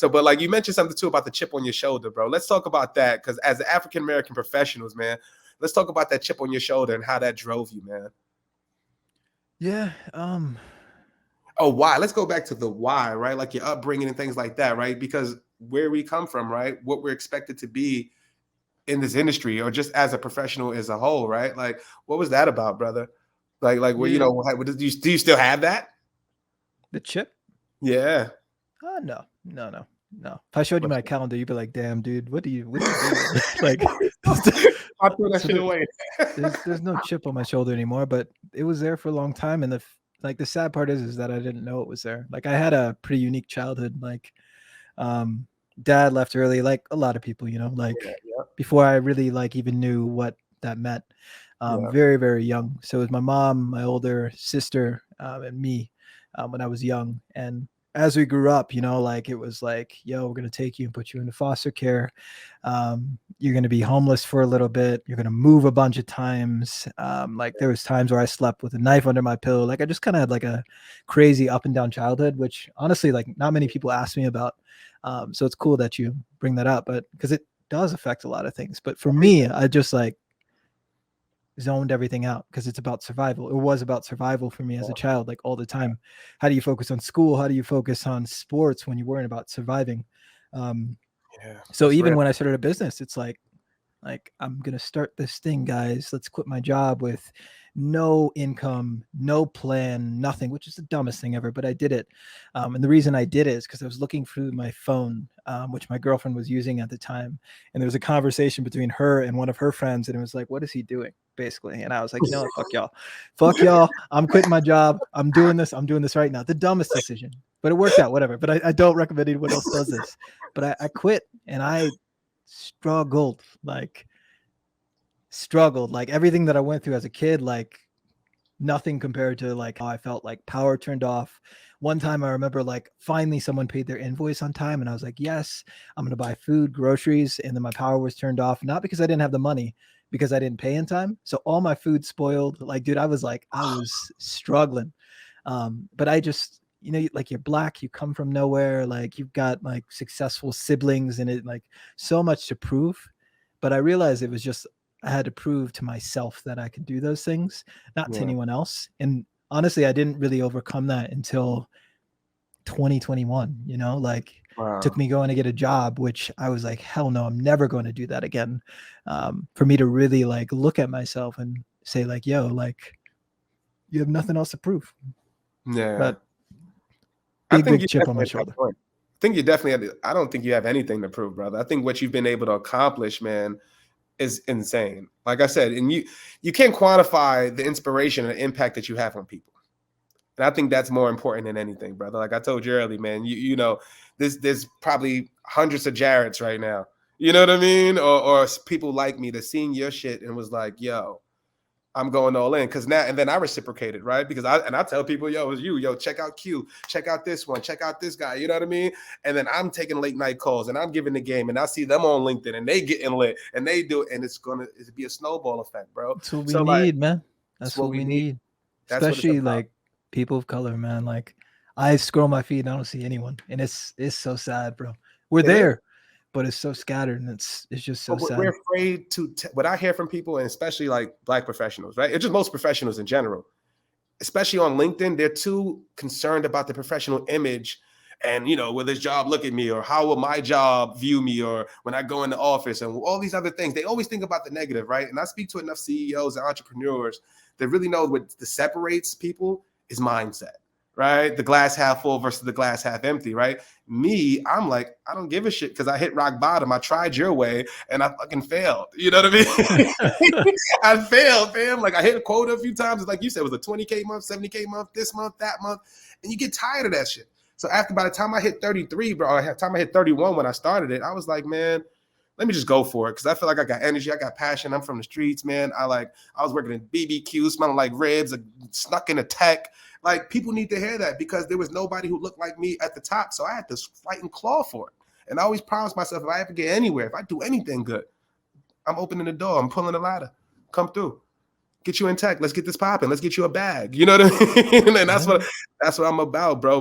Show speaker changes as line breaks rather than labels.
So, but like you mentioned something too about the chip on your shoulder, bro. Let's talk about that because as African American professionals, man, let's talk about that chip on your shoulder and how that drove you, man.
Yeah.
Oh, why? Let's go back to the why, right? Like your upbringing and things like that, right? Because where we come from, right? What we're expected to be in this industry or just as a professional as a whole, right? Like, what was that about, brother? Like, well,
Yeah.
do you still have that?
The chip?
Yeah.
Oh no, no, no, no. If I showed you my calendar, you'd be like, "Damn, dude, what are you doing?" Like,
I threw that
so
shit away.
there's no chip on my shoulder anymore, but it was there for a long time. And the sad part is that I didn't know it was there. Like I had a pretty unique childhood. Like, um, dad left early, like a lot of people, like
Yeah, yeah,
before I really like even knew what that meant.
yeah.
Very, very young. So it was my mom, my older sister, and me when I was young. And as we grew up, like it was like, yo, we're gonna take you and put you into foster care. You're gonna be homeless for a little bit. You're gonna move a bunch of times. Like there was times where I slept with a knife under my pillow. Like I just kind of had like a crazy up and down childhood, which honestly, like not many people ask me about. So it's cool that you bring that up, but because it does affect a lot of things. But for me, I just like zoned everything out because it's about survival. It was about survival for me as a child, like all the time. How do you focus on school? How do you focus on sports when you're worrying about surviving? Um,
Yeah,
so
it's
even
real.
when I started a business, it's like I'm gonna start this thing, guys. Let's quit my job with no income, no plan, nothing, which is the dumbest thing ever. But I did it, and the reason I did it is because I was looking through my phone, which my girlfriend was using at the time, and there was a conversation between her and one of her friends, and it was like, "What is he doing?" Basically, and I was like, "You know what? Fuck y'all. I'm quitting my job. I'm doing this. I'm doing this right now." The dumbest decision, but it worked out. Whatever. But I don't recommend anyone else does this. But I quit, and I struggled like everything that I went through as a kid, like nothing compared to like how I felt. Like power turned off. One time I remember like finally someone paid their invoice on time and I was like, yes, I'm gonna buy food, groceries, and then my power was turned off, not because I didn't have the money, because I didn't pay in time. So all my food spoiled. Like, dude, I was struggling. But I just, like you're black, you come from nowhere, like you've got like successful siblings and it like so much to prove. But I realized it was just I had to prove to myself that I could do those things, not to
Yeah.
anyone else. And honestly, I didn't really overcome that until 2021, like took
Wow.
me going to get a job, which I was like, hell no, I'm never going to do that again. For me to really like look at myself and say like, yo, like you have nothing else to prove.
Yeah.
But
I
big,
think
big
you
chip on my
definitely at
shoulder.
that point. I think you definitely I don't think you have anything to prove, brother. I think what you've been able to accomplish, man, is insane. Like I said, and you can't quantify the inspiration and the impact that you have on people. And I think that's more important than anything, brother. Like I told you earlier, man, there's probably hundreds of Jarretts right now. You know what I mean? Or people like me that seen your shit and was like, yo, I'm going all in because now and then I reciprocated, right? Because I tell people, yo, it's you, yo, check out Q, check out this one, check out this guy, you know what I mean? And then I'm taking late night calls and I'm giving the game and I see them on LinkedIn and they getting lit and they do it and it's be a snowball effect, bro.
That's what we
So like
need, man.
that's
That's
what
what
we
we
need.
need.
That's what it's
Especially
about.
like people of color, man. Like I scroll my feed and I don't see anyone. And it's so sad, bro. We're
It is.
there, but it's so scattered and it's just so
But we're
sad.
afraid to what I hear from people, and especially like black professionals, right? It's just most professionals in general, especially on LinkedIn, they're too concerned about the professional image and will this job look at me or how will my job view me or when I go in the office and all these other things. They always think about the negative, right? And I speak to enough CEOs and entrepreneurs that really know what separates people is mindset, right? The glass half full versus the glass half empty, right? Me, I'm like, I don't give a shit because I hit rock bottom. I tried your way and I fucking failed. You know what I mean? I failed, fam. Like I hit a quota a few times. It's like you said, it was a 20K month, 70K month, this month, that month. And you get tired of that shit. So by the time I hit 33, bro, by the time I hit 31 when I started it, I was like, man, let me just go for it. Cause I feel like I got energy, I got passion. I'm from the streets, man. I was working in BBQ, smelling like ribs, snuck in a tech. Like people need to hear that because there was nobody who looked like me at the top. So I had to fight and claw for it. And I always promised myself, if I ever get anywhere, if I do anything good, I'm opening the door. I'm pulling the ladder. Come through. Get you in tech. Let's get this popping. Let's get you a bag. You know what I mean? And that's
Yeah.
what I'm about, bro.